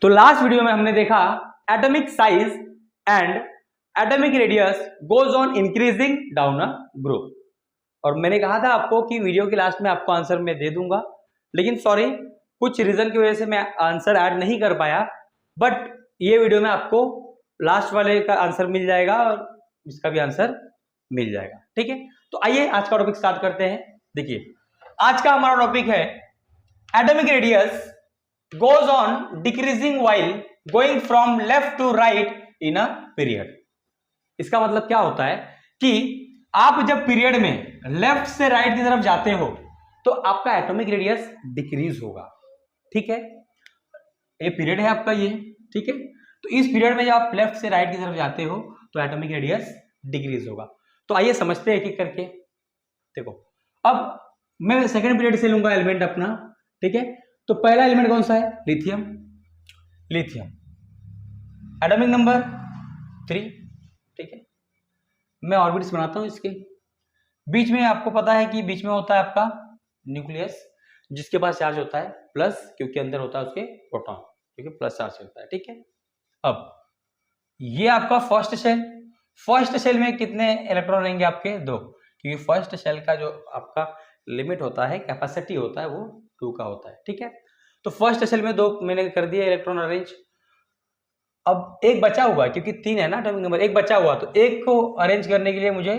तो last video में हमने देखा atomic size and atomic radius goes on increasing down a group. और मैंने कहा था आपको कि वीडियो के लास्ट में आपको आंसर मैं दे दूंगा, लेकिन सॉरी कुछ रीजन की वजह से मैं आंसर ऐड नहीं कर पाया, बट ये वीडियो में आपको लास्ट वाले का आंसर मिल जाएगा और इसका भी आंसर मिल जाएगा। ठीक है, तो आइए आज का टॉपिक स्टार्ट करते हैं। देखिए आज का हमारा टॉपिक है atomic radius goes on decreasing while going from left to right in a period। इसका मतलब क्या होता है कि आप जब पीरियड में लेफ्ट से राइट की तरफ जाते हो तो आपका एटॉमिक रेडियस डिक्रीज होगा। ठीक है, ये पीरियड है आपका ये। ठीक है, तो इस पीरियड में जब आप लेफ्ट से राइट की तरफ जाते हो तो एटॉमिक रेडियस डिक्रीज होगा। तो आइए समझते हैं एक एक करके। देखो अब मैं सेकेंड पीरियड से लूंगा एलिमेंट अपना। ठीक है, तो पहला एलिमेंट कौन सा है? लिथियम। Lithium atomic number 3। ठीक है, मैं ऑर्बिट्स बनाता हूं इसके। बीच में आपको पता है कि बीच में होता है आपका न्यूक्लियस, जिसके पास चार्ज होता है प्लस, क्योंकि अंदर होता है उसके प्रोटॉन, क्योंकि प्लस चार्ज होता है। ठीक है, अब ये आपका फर्स्ट शेल। फर्स्ट शेल में कितने इलेक्ट्रॉन रहेंगे आपके? 2, क्योंकि फर्स्ट शेल का जो आपका लिमिट होता है, कैपेसिटी होता है, वो 2 का होता है। ठीक है, तो फर्स्ट शेल में 2 मैंने कर दिया इलेक्ट्रॉन अरेंज। अब एक बचा हुआ है, क्योंकि 3 है ना एटॉमिक नंबर, एक बचा हुआ, तो एक को अरेंज करने के लिए मुझे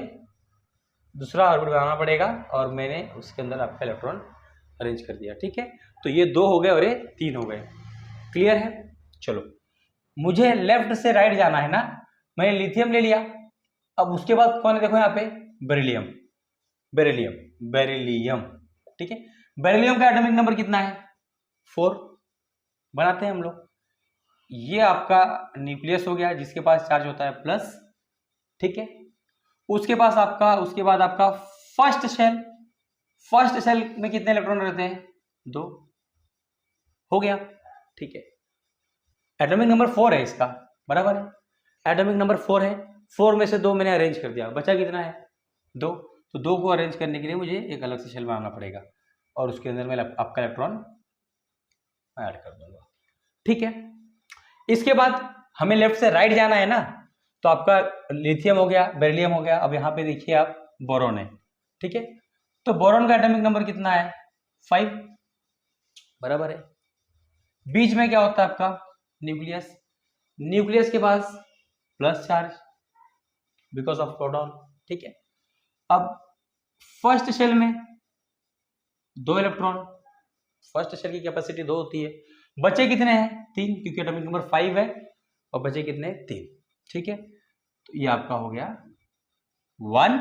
दूसरा ऑर्बिट बनाना पड़ेगा और मैंने उसके अंदर आपका इलेक्ट्रॉन अरेंज कर दिया। ठीक है, तो ये 2 हो गए और ये 3 हो गए। क्लियर है? चलो, मुझे लेफ्ट से राइट जाना है ना, मैंने लिथियम ले लिया। अब उसके बाद कौन है? देखो यहाँ पे बेरिलियम। बेरिलियम बेरिलियम ठीक है, बेरिलियम का एटॉमिक नंबर कितना है? 4 बनाते हैं हम लोग। ये आपका न्यूक्लियस हो गया, जिसके पास चार्ज होता है प्लस। ठीक है, उसके बाद आपका फर्स्ट शेल। फर्स्ट शेल में कितने इलेक्ट्रॉन रहते हैं? 2 हो गया। ठीक है, एटॉमिक नंबर 4 है इसका, बराबर है। एटॉमिक नंबर 4 है, 4 में से 2 मैंने अरेंज कर दिया, बचा कितना है? 2। तो 2 को अरेंज करने के लिए मुझे एक अलग से शेल बनाना पड़ेगा और उसके अंदर मैं आपका इलेक्ट्रॉन ऐड कर दूंगा। ठीक है, इसके बाद हमें लेफ्ट से राइट जाना है ना, तो आपका लिथियम हो गया, बेरिलियम हो गया। अब यहाँ पे देखिए आप, बोरॉन है। ठीक है, तो बोरॉन का एटॉमिक नंबर कितना है? 5, बराबर है। बीच में क्या होता है आपका? न्यूक्लियस। न्यूक्लियस के पास plus charge because of proton. ठीक है, अब फर्स्ट शेल में 2 इलेक्ट्रॉन, फर्स्ट शेल की कैपेसिटी 2 होती है। बचे कितने हैं? 3, क्योंकि एटॉमिक नंबर 5 है और बचे कितने? 3। ठीक है, तो ये आपका हो गया 1,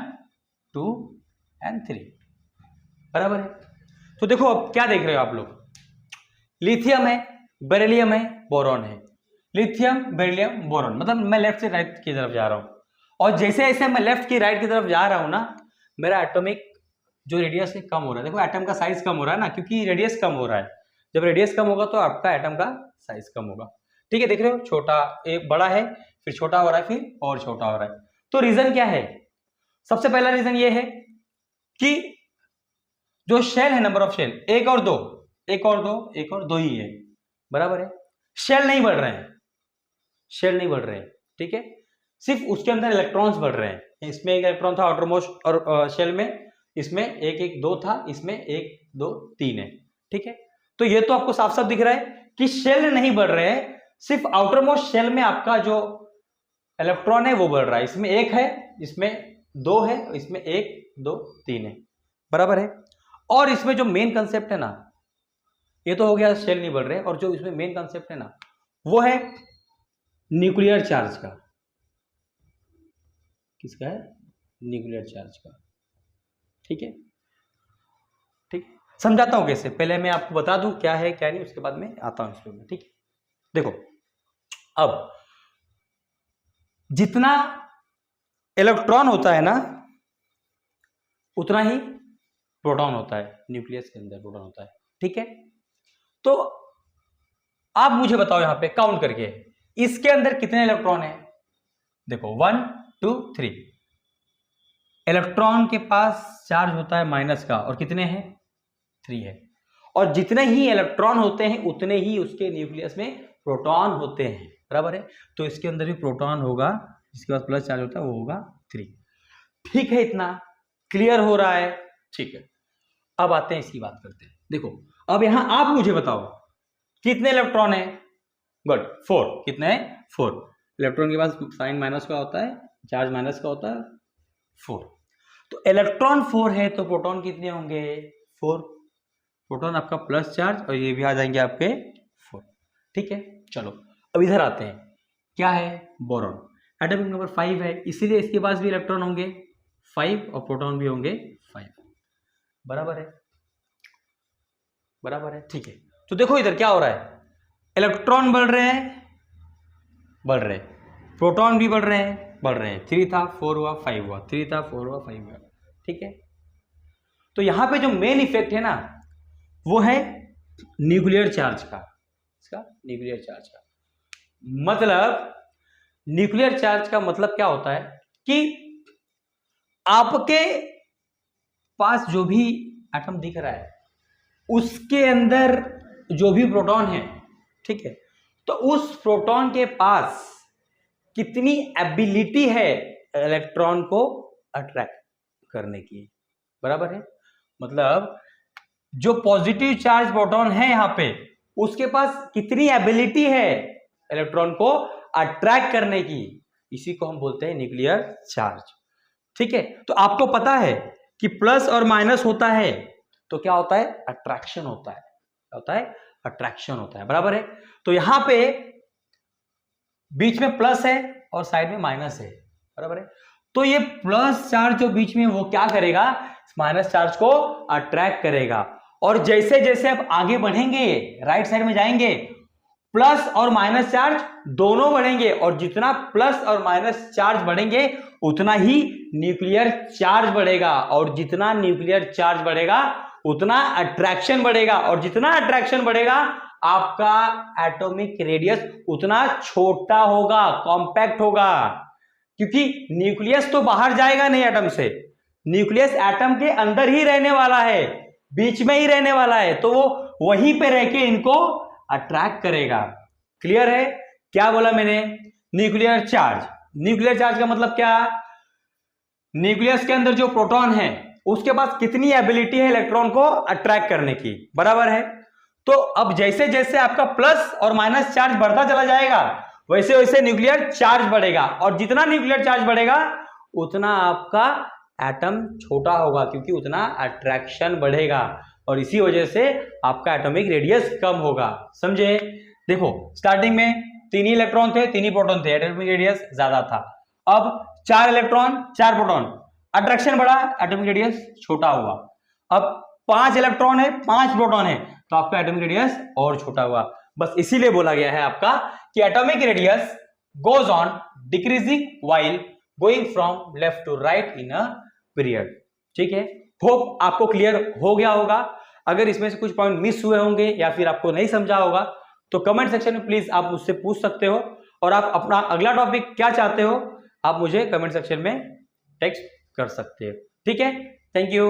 2 एंड 3, बराबर है। तो देखो अब क्या देख रहे हो आप लोग, लिथियम है, बेरिलियम है, बोरॉन है। लिथियम, बेरिलियम, बोरॉन, मतलब मैं लेफ्ट से राइट की तरफ जा रहा हूं, और जैसे जैसे मैं लेफ्ट की राइट की तरफ जा रहा हूं ना, मेरा एटॉमिक जो रेडियस है कम हो रहा है। देखो एटम का साइज कम हो रहा है ना, क्योंकि रेडियस कम हो रहा है। जब रेडियस कम होगा तो आपका एटम का साइज कम होगा। ठीक है, देख रहे हो, छोटा एक बड़ा है, फिर छोटा हो रहा है, फिर और छोटा हो रहा है। तो रीजन क्या है? सबसे पहला रीजन ये है कि जो शेल है, नंबर ऑफ शेल 1 और 2, 1 और 2, 1 और 2 ही है, बराबर है। शेल नहीं बढ़ रहे हैं, शेल नहीं बढ़ रहे हैं। ठीक है, सिर्फ उसके अंदर इलेक्ट्रॉन्स बढ़ रहे हैं। इसमें एक इलेक्ट्रॉन था आउटरमोस्ट और शेल में, इसमें 1 1 2 था, इसमें 1 2 3 है। ठीक है, तो ये तो आपको साफ साफ दिख रहा है कि शेल नहीं बढ़ रहे हैं, सिर्फ आउटरमोस्ट शेल में आपका जो इलेक्ट्रॉन है वो बढ़ रहा है। इसमें 1 है, इसमें 2 है, इसमें 1 2 3 है, बराबर है। और इसमें जो मेन कंसेप्ट है ना, ये तो हो गया शेल नहीं बढ़ रहे, और जो इसमें मेन कंसेप्ट है ना, वो है न्यूक्लियर चार्ज का। किसका है? न्यूक्लियर चार्ज का। ठीक है, ठीक, समझाता हूं कैसे। पहले मैं आपको बता दूं क्या है क्या नहीं, उसके बाद में आता हूं इसमें। ठीक है, देखो अब जितना इलेक्ट्रॉन होता है ना, उतना ही प्रोटॉन होता है। न्यूक्लियस के अंदर प्रोटॉन होता है। ठीक है, तो आप मुझे बताओ यहां पे काउंट करके, इसके अंदर कितने इलेक्ट्रॉन है? देखो 1 2 3। इलेक्ट्रॉन के पास चार्ज होता है माइनस का, और कितने हैं? 3 है। और जितने ही इलेक्ट्रॉन होते हैं उतने ही उसके न्यूक्लियस में प्रोटॉन होते हैं, बराबर है। तो इसके अंदर भी प्रोटॉन होगा, इसके बाद प्लस चार्ज होता है वो होगा 3। ठीक है, इतना क्लियर हो रहा है? ठीक है, अब आते हैं इसकी बात करते हैं। देखो अब यहां आप मुझे बताओ कितने इलेक्ट्रॉन है? गुड, 4। कितने हैं? 4। इलेक्ट्रॉन के पास साइन माइनस का होता है, चार्ज माइनस का होता है, 4। तो इलेक्ट्रॉन 4 है तो प्रोटॉन कितने होंगे? 4। प्रोटॉन आपका प्लस चार्ज और ये भी आ जाएंगे आपके 4। ठीक है, चलो अब इधर आते हैं। क्या है? बोरॉन। एटॉमिक नंबर 5 है, इसीलिए इसके पास भी इलेक्ट्रॉन होंगे 5 और प्रोटॉन भी होंगे 5। बराबर है? बराबर है, ठीक है। तो देखो इधर क्या हो रहा है, इलेक्ट्रॉन बढ़ रहे हैं, बढ़ रहे, प्रोटॉन भी बढ़ रहे हैं, बढ़ रहे हैं। 3 था 4 हुआ 5 हुआ, 3 था 4 हुआ 5 हुआ। ठीक है, तो यहां पे जो मेन इफेक्ट है ना वो है न्यूक्लियर चार्ज का। इसका न्यूक्लियर चार्ज का मतलब, न्यूक्लियर चार्ज का मतलब क्या होता है कि आपके पास जो भी एटम दिख रहा है उसके अंदर जो भी प्रोटॉन है, ठीक है, तो उस प्रोटॉन के पास कितनी एबिलिटी है इलेक्ट्रॉन को अट्रैक्ट करने की। बराबर है? मतलब जो पॉजिटिव चार्ज प्रोटॉन है यहां पे, उसके पास कितनी एबिलिटी है इलेक्ट्रॉन को अट्रैक्ट करने की, इसी को हम बोलते हैं न्यूक्लियर चार्ज। ठीक है, तो आपको पता है कि प्लस और माइनस होता है तो क्या होता है? अट्रैक्शन होता है। क्या होता है? अट्रैक्शन होता है। बराबर है? तो यहां पे बीच में प्लस है और साइड में माइनस है। बराबर है? तो ये प्लस चार्ज जो बीच में वो क्या करेगा? माइनस चार्ज को अट्रैक्ट करेगा। और जैसे जैसे आप आगे बढ़ेंगे, राइट साइड में जाएंगे, प्लस और माइनस चार्ज दोनों बढ़ेंगे, और जितना प्लस और माइनस चार्ज बढ़ेंगे उतना ही न्यूक्लियर चार्ज बढ़ेगा, और जितना न्यूक्लियर चार्ज बढ़ेगा उतना अट्रैक्शन बढ़ेगा, और जितना अट्रैक्शन बढ़ेगा आपका एटॉमिक रेडियस उतना छोटा होगा, कॉम्पैक्ट होगा। क्योंकि न्यूक्लियस तो बाहर जाएगा नहीं एटम से, न्यूक्लियस एटम के अंदर ही रहने वाला है, बीच में ही रहने वाला है, तो वो वहीं पे रह के इनको अट्रैक्ट करेगा। क्लियर है? क्या बोला मैंने? Nuclear charge. न्यूक्लियर चार्ज का मतलब क्या? न्यूक्लियस के अंदर जो प्रोटॉन है उसके पास कितनी एबिलिटी है इलेक्ट्रॉन को अट्रैक्ट करने की। बराबर है? तो अब जैसे जैसे आपका प्लस और माइनस चार्ज बढ़ता चला जाएगा वैसे वैसे न्यूक्लियर चार्ज बढ़ेगा, और जितना न्यूक्लियर चार्ज बढ़ेगा उतना आपका एटम छोटा होगा, क्योंकि उतना अट्रैक्शन बढ़ेगा, और इसी वजह से आपका एटॉमिक रेडियस कम होगा। समझे? देखो स्टार्टिंग में 3 ही इलेक्ट्रॉन थे, 3 ही प्रोटॉन थे, एटॉमिक रेडियस ज्यादा था। अब 4 इलेक्ट्रॉन 4 प्रोटॉन, अट्रैक्शन बढ़ा, एटॉमिक रेडियस छोटा हुआ। अब 5 इलेक्ट्रॉन है 5 प्रोटॉन है, तो आपका एटॉमिक रेडियस और छोटा हुआ। बस इसीलिए बोला गया है आपका कि atomic radius goes on decreasing while going from left to right in a period. ठीक है, होप आपको क्लियर हो गया होगा। अगर इसमें से कुछ पॉइंट मिस हुए होंगे या फिर आपको नहीं समझा होगा तो कमेंट सेक्शन में प्लीज आप मुझसे पूछ सकते हो, और आप अपना अगला टॉपिक क्या चाहते हो आप मुझे कमेंट सेक्शन में टेक्स्ट कर सकते हो। ठीक है, थैंक यू।